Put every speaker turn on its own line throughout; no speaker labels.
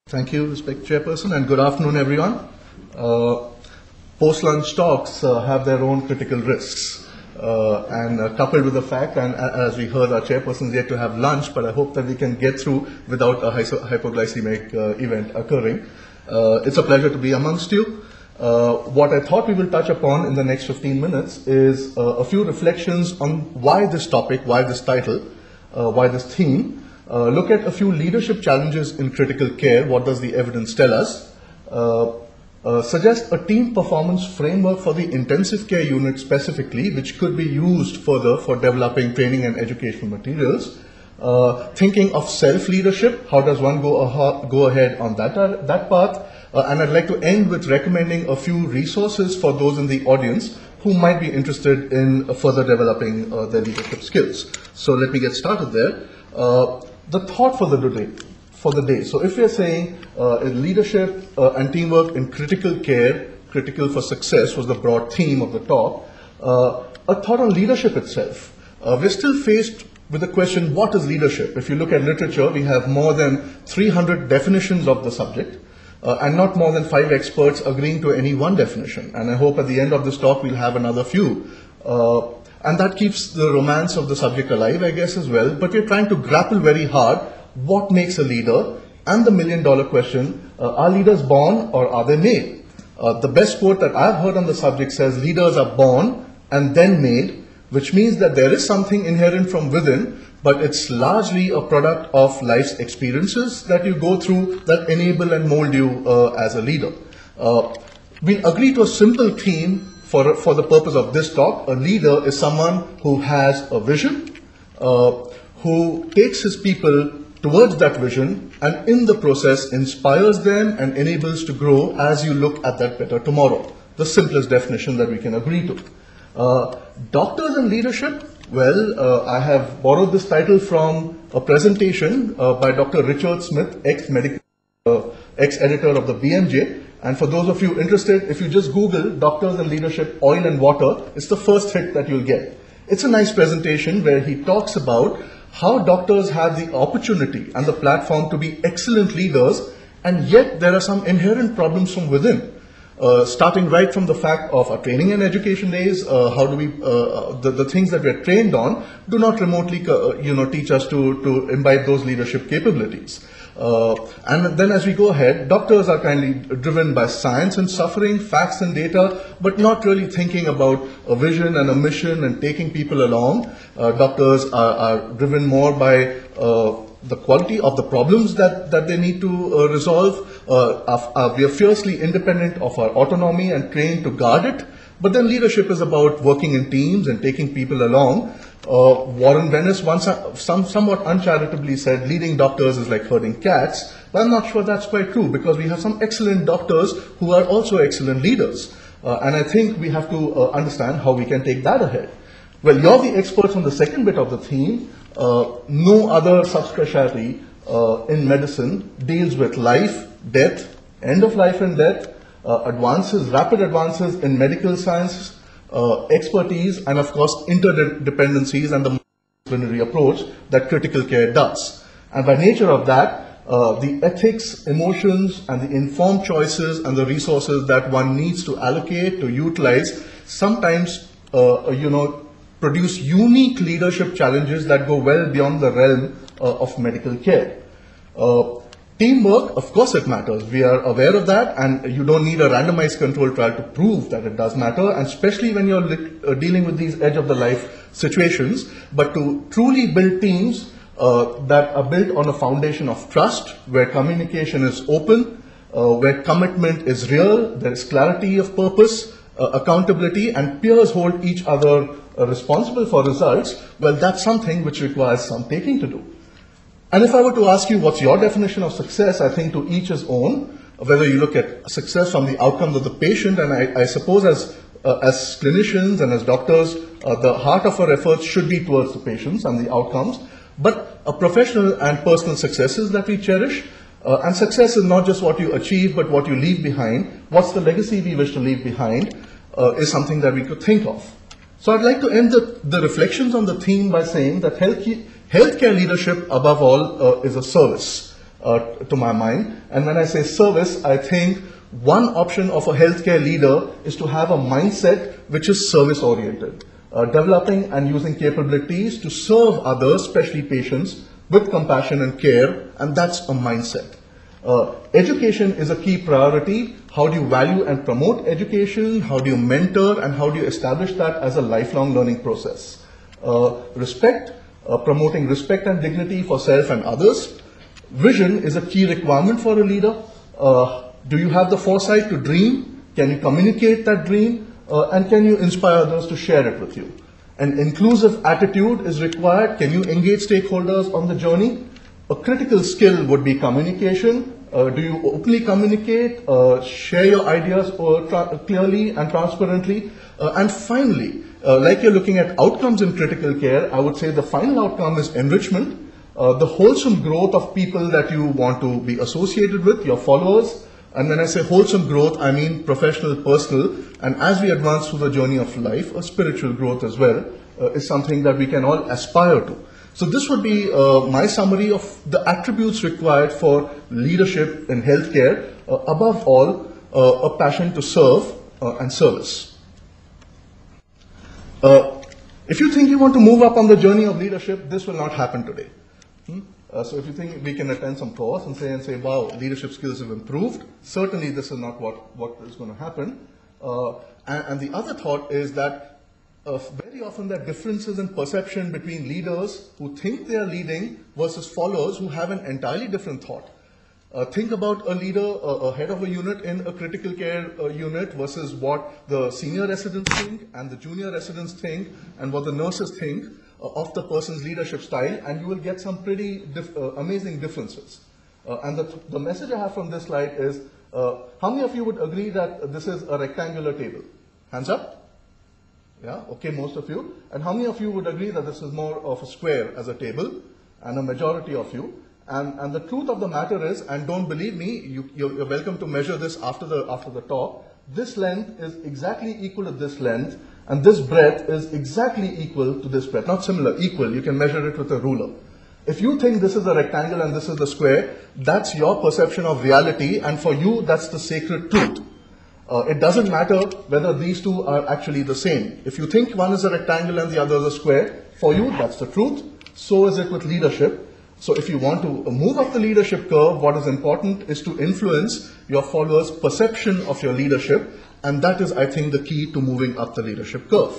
Thank you, respected Chairperson, and good afternoon, everyone. Post-lunch talks have their own critical risks, and coupled with the fact, and as we heard, our Chairperson is yet to have lunch, but I hope that we can get through without a hypoglycemic event occurring. It's a pleasure to be amongst you. What I thought we will touch upon in the next 15 minutes is a few reflections on why this topic, why this title, why this theme. Look at a few leadership challenges in critical care. What does the evidence tell us? Suggest a team performance framework for the intensive care unit specifically, which could be used further for developing training and educational materials. Thinking of self-leadership, how does one go ahead on that path? And I'd like to end with recommending a few resources for those in the audience who might be interested in further developing their leadership skills. So let me get started there. The thought for the day. So if we are saying leadership and teamwork in critical care, critical for success was the broad theme of the talk. A thought on leadership itself. We're still faced with the question, what is leadership? If you look at literature, we have more than 300 definitions of the subject, and not more than 5 experts agreeing to any one definition. And I hope at the end of this talk we'll have another few. And that keeps the romance of the subject alive, I guess, as well. But we're trying to grapple very hard what makes a leader, and the million-dollar question, are leaders born or are they made? The best quote that I've heard on the subject says, leaders are born and then made, which means that there is something inherent from within, but it's largely a product of life's experiences that you go through that enable and mold you as a leader. We agree to a simple theme for the purpose of this talk. A leader is someone who has a vision, who takes his people towards that vision, and in the process inspires them and enables to grow as you look at that better tomorrow. The simplest definition that we can agree to. Doctors and leadership, well, I have borrowed this title from a presentation by Dr. Richard Smith, ex-editor of the BMJ. And for those of you interested, if you just Google doctors and leadership, oil and water, it's the first hit that you'll get. It's a nice presentation where he talks about how doctors have the opportunity and the platform to be excellent leaders, and yet there are some inherent problems from within. Starting right from the fact of our training and education days, how do we, the things that we're trained on do not remotely, teach us to imbibe those leadership capabilities. And then as we go ahead, doctors are kindly driven by science and suffering, facts and data, but not really thinking about a vision and a mission and taking people along. Doctors are driven more by the quality of the problems that they need to resolve. We are fiercely independent of our autonomy and trained to guard it. But then leadership is about working in teams and taking people along. Warren Bennis once somewhat uncharitably said, leading doctors is like herding cats. But I'm not sure that's quite true, because we have some excellent doctors who are also excellent leaders. And I think we have to understand how we can take that ahead. Well, you're the experts on the second bit of the theme. No other subspecialty in medicine deals with life, death, end of life and death, rapid advances in medical science, expertise, and of course interdependencies and the multidisciplinary approach that critical care does. And by nature of that, the ethics, emotions, and the informed choices and the resources that one needs to allocate, to utilize, sometimes produce unique leadership challenges that go well beyond the realm of medical care. Teamwork, of course it matters. We are aware of that, and you don't need a randomized control trial to prove that it does matter, and especially when you're dealing with these edge-of-the-life situations. But to truly build teams that are built on a foundation of trust, where communication is open, where commitment is real, there is clarity of purpose, accountability, and peers hold each other responsible for results, well, that's something which requires some taking to do. And if I were to ask you what's your definition of success, I think to each his own, whether you look at success from the outcomes of the patient, and I suppose as clinicians and as doctors, the heart of our efforts should be towards the patients and the outcomes, but professional and personal successes that we cherish. And success is not just what you achieve, but what you leave behind. What's the legacy we wish to leave behind is something that we could think of. So I'd like to end the reflections on the theme by saying that healthcare leadership, above all, is a service. to my mind. And when I say service, I think one option of a healthcare leader is to have a mindset which is service oriented, developing and using capabilities to serve others, especially patients, with compassion and care, and that's a mindset. Education is a key priority. How do you value and promote education? How do you mentor, and how do you establish that as a lifelong learning process? Respect, promoting respect and dignity for self and others. Vision is a key requirement for a leader. Do you have the foresight to dream? Can you communicate that dream? And can you inspire others to share it with you? An inclusive attitude is required. Can you engage stakeholders on the journey? A critical skill would be communication. Do you openly communicate, share your ideas clearly and transparently? And finally, like you're looking at outcomes in critical care, I would say the final outcome is enrichment, the wholesome growth of people that you want to be associated with, your followers. And when I say wholesome growth, I mean professional, personal, and as we advance through the journey of life, a spiritual growth as well is something that we can all aspire to. So this would be my summary of the attributes required for leadership in healthcare. Above all, a passion to serve and service. If you think you want to move up on the journey of leadership, this will not happen today. So if you think we can attend some course and say, wow, leadership skills have improved, certainly this is not what is going to happen. And the other thought is that very often there are differences in perception between leaders who think they are leading versus followers who have an entirely different thought. Think about a leader, a head of a unit in a critical care unit versus what the senior residents think and the junior residents think and what the nurses think of the person's leadership style, and you will get some pretty amazing differences. And the message I have from this slide is, how many of you would agree that this is a rectangular table? Hands up? Yeah, okay, most of you. And how many of you would agree that this is more of a square as a table? And a majority of you. And the truth of the matter is, and don't believe me, you're welcome to measure this after the talk, this length is exactly equal to this length, and this breadth is exactly equal to this breadth. Not similar, equal. You can measure it with a ruler. If you think this is a rectangle and this is the square, that's your perception of reality, and for you, that's the sacred truth. It doesn't matter whether these two are actually the same. If you think one is a rectangle and the other is a square, for you, that's the truth. So is it with leadership. So if you want to move up the leadership curve, what is important is to influence your followers' perception of your leadership, and that is, I think, the key to moving up the leadership curve.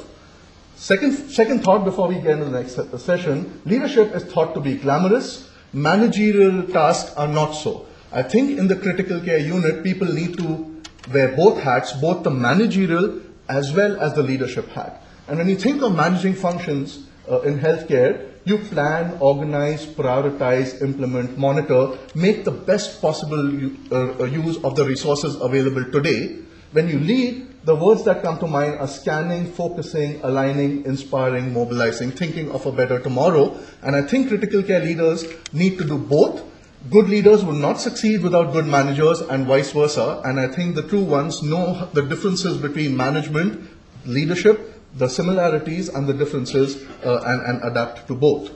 Second thought before we get into the next session, leadership is thought to be glamorous. Managerial tasks are not so. I think in the critical care unit, people need to wear both hats, both the managerial as well as the leadership hat. And when you think of managing functions in healthcare, you plan, organize, prioritize, implement, monitor, make the best possible use of the resources available today. When you lead, the words that come to mind are scanning, focusing, aligning, inspiring, mobilizing, thinking of a better tomorrow. And I think critical care leaders need to do both. Good leaders will not succeed without good managers, and vice versa. And I think the true ones know the differences between management, leadership, the similarities and the differences, and adapt to both.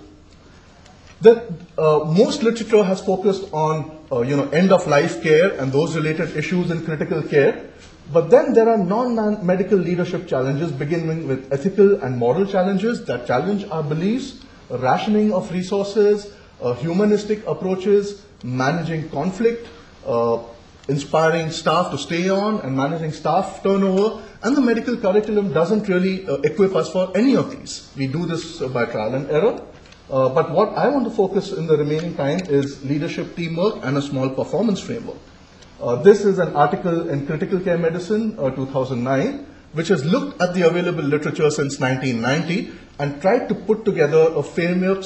Most literature has focused on end-of-life care and those related issues in critical care. But then there are non-medical leadership challenges, beginning with ethical and moral challenges that challenge our beliefs, rationing of resources, humanistic approaches, managing conflict, inspiring staff to stay on and managing staff turnover. And the medical curriculum doesn't really equip us for any of these. We do this by trial and error. But what I want to focus in the remaining time is leadership teamwork and a small performance framework. This is an article in Critical Care Medicine, 2009, which has looked at the available literature since 1990 and tried to put together a framework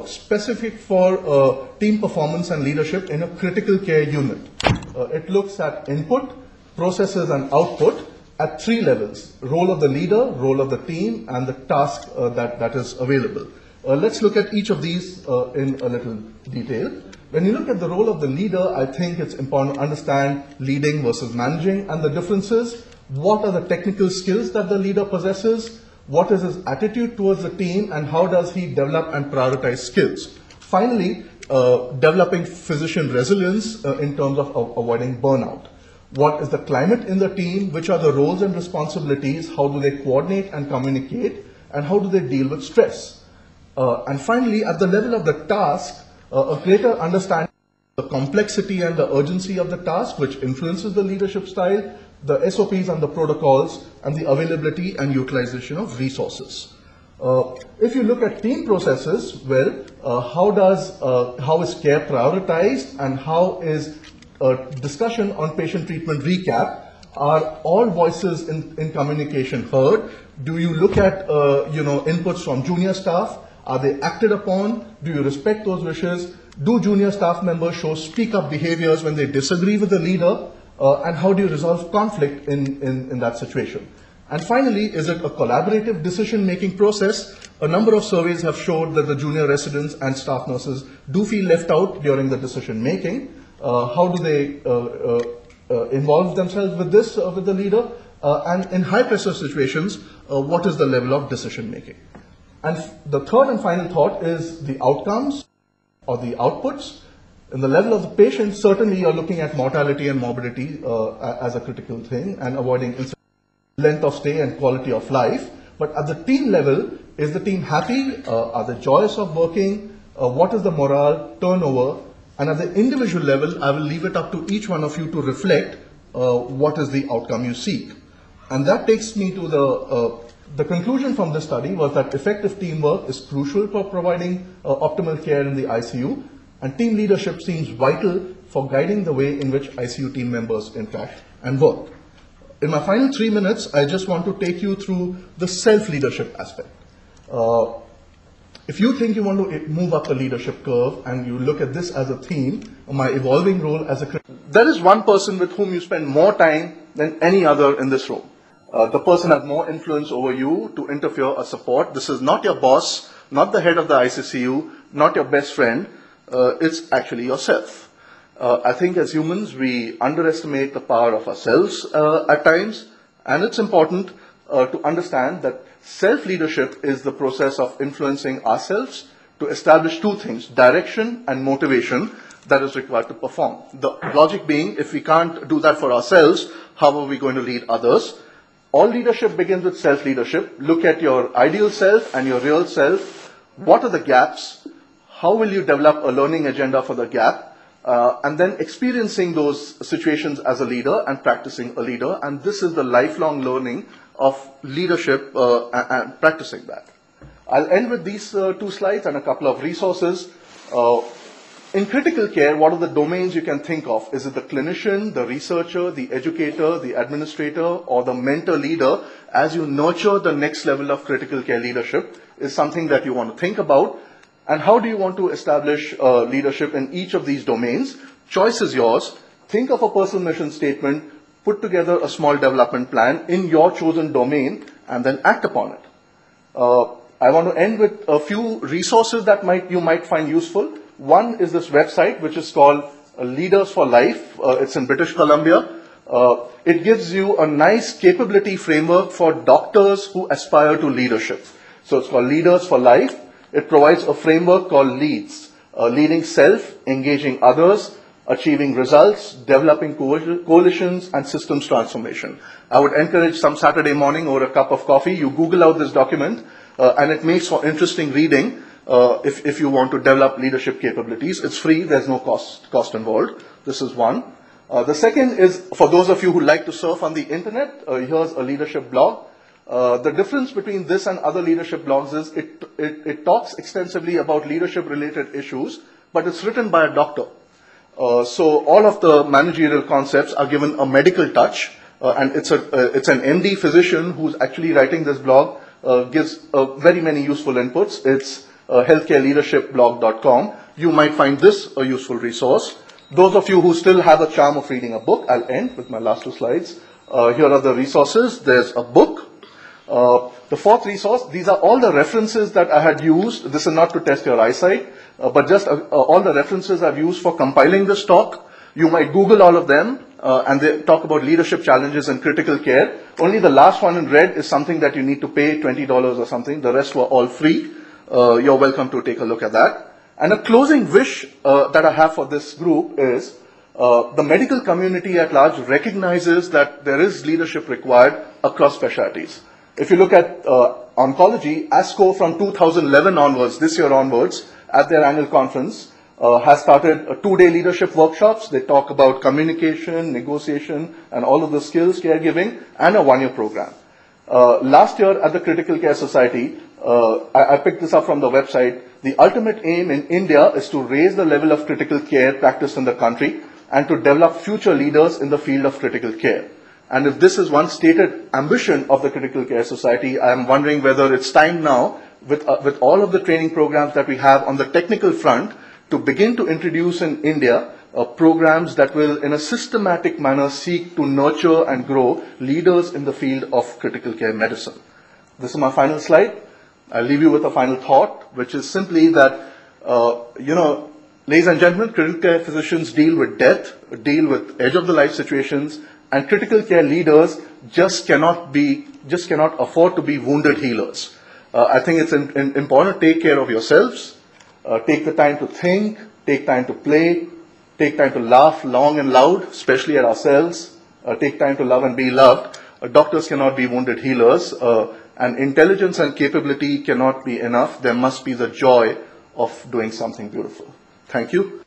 specific for team performance and leadership in a critical care unit. It looks at input, processes and output at 3 levels: role of the leader, role of the team, and the task that is available. Let's look at each of these in a little detail. When you look at the role of the leader, I think it's important to understand leading versus managing and the differences. What are the technical skills that the leader possesses? What is his attitude towards the team, and how does he develop and prioritize skills? Finally, developing physician resilience in terms of avoiding burnout. What is the climate in the team? Which are the roles and responsibilities? How do they coordinate and communicate? And how do they deal with stress? And finally, at the level of the task, a greater understanding of the complexity and the urgency of the task, which influences the leadership style, the SOPs and the protocols, and the availability and utilization of resources. If you look at team processes, well, how is care prioritized, and how is discussion on patient treatment recap? Are all voices in communication heard? Do you look at inputs from junior staff? Are they acted upon? Do you respect those wishes? Do junior staff members show speak-up behaviors when they disagree with the leader? And how do you resolve conflict in that situation? And finally, is it a collaborative decision-making process? A number of surveys have showed that the junior residents and staff nurses do feel left out during the decision-making. How do they involve themselves with this, with the leader? And in high-pressure situations, what is the level of decision-making? And the third and final thought is the outcomes or the outputs. In the level of the patient, certainly you're looking at mortality and morbidity as a critical thing, and avoiding length of stay and quality of life. But at the team level, is the team happy? Are they joyous of working? What is the morale, turnover? And at the individual level, I will leave it up to each one of you to reflect what is the outcome you seek. And that takes me to the conclusion from this study was that effective teamwork is crucial for providing optimal care in the ICU, and team leadership seems vital for guiding the way in which ICU team members interact and work. In my final 3 minutes, I just want to take you through the self-leadership aspect. If you think you want to move up the leadership curve and you look at this as a theme, my evolving role as a... There is one person with whom you spend more time than any other in this room. The person has more influence over you to interfere or support. This is not your boss, not the head of the ICCU, not your best friend. It's actually yourself. I think as humans, we underestimate the power of ourselves at times, and it's important to understand that self-leadership is the process of influencing ourselves to establish two things, direction and motivation, that is required to perform. The logic being, if we can't do that for ourselves, how are we going to lead others? All leadership begins with self-leadership. Look at your ideal self and your real self. What are the gaps? How will you develop a learning agenda for the gap? And then experiencing those situations as a leader and practicing a leader. And this is the lifelong learning of leadership and practicing that. I'll end with these two slides and a couple of resources. In critical care, what are the domains you can think of? Is it the clinician, the researcher, the educator, the administrator, or the mentor leader? As you nurture the next level of critical care leadership is something that you want to think about. And how do you want to establish leadership in each of these domains? Choice is yours. Think of a personal mission statement, put together a small development plan in your chosen domain, and then act upon it. I want to end with a few resources that you might find useful. One is this website, which is called Leaders for Life. It's in British Columbia. It gives you a nice capability framework for doctors who aspire to leadership. So it's called Leaders for Life. It provides a framework called LEADS, leading self, engaging others, achieving results, developing coalitions, and systems transformation. I would encourage some Saturday morning over a cup of coffee, you Google out this document, and it makes for interesting reading if you want to develop leadership capabilities. It's free, there's no cost involved. This is one. The second is, for those of you who like to surf on the internet, here's a leadership blog. The difference between this and other leadership blogs is it talks extensively about leadership-related issues, but it's written by a doctor. So all of the managerial concepts are given a medical touch, and it's an MD physician who's actually writing this blog, gives very many useful inputs. It's healthcareleadershipblog.com. You might find this a useful resource. Those of you who still have a charm of reading a book, I'll end with my last two slides. Here are the resources. There's a book. The fourth resource, these are all the references that I had used. This is not to test your eyesight, but just all the references I've used for compiling this talk. You might Google all of them, and they talk about leadership challenges in critical care. Only the last one in red is something that you need to pay $20 or something. The rest were all free. You're welcome to take a look at that. And a closing wish that I have for this group is the medical community at large recognizes that there is leadership required across specialties. If you look at oncology, ASCO from 2011 onwards, this year onwards, at their annual conference, has started 2-day leadership workshops. They talk about communication, negotiation, and all of the skills, caregiving, and a 1-year program. Last year at the Critical Care Society, I picked this up from the website. The ultimate aim in India is to raise the level of critical care practiced in the country and to develop future leaders in the field of critical care. And if this is one stated ambition of the Critical Care Society, I am wondering whether it's time now, with all of the training programs that we have on the technical front, to begin to introduce in India programs that will, in a systematic manner, seek to nurture and grow leaders in the field of critical care medicine. This is my final slide. I'll leave you with a final thought, which is simply that, ladies and gentlemen, critical care physicians deal with death, deal with edge-of-the-life situations, and critical care leaders just cannot afford to be wounded healers. I think it's important to take care of yourselves, take the time to think, take time to play, take time to laugh long and loud, especially at ourselves, take time to love and be loved. Doctors cannot be wounded healers, and intelligence and capability cannot be enough. There must be the joy of doing something beautiful. Thank you.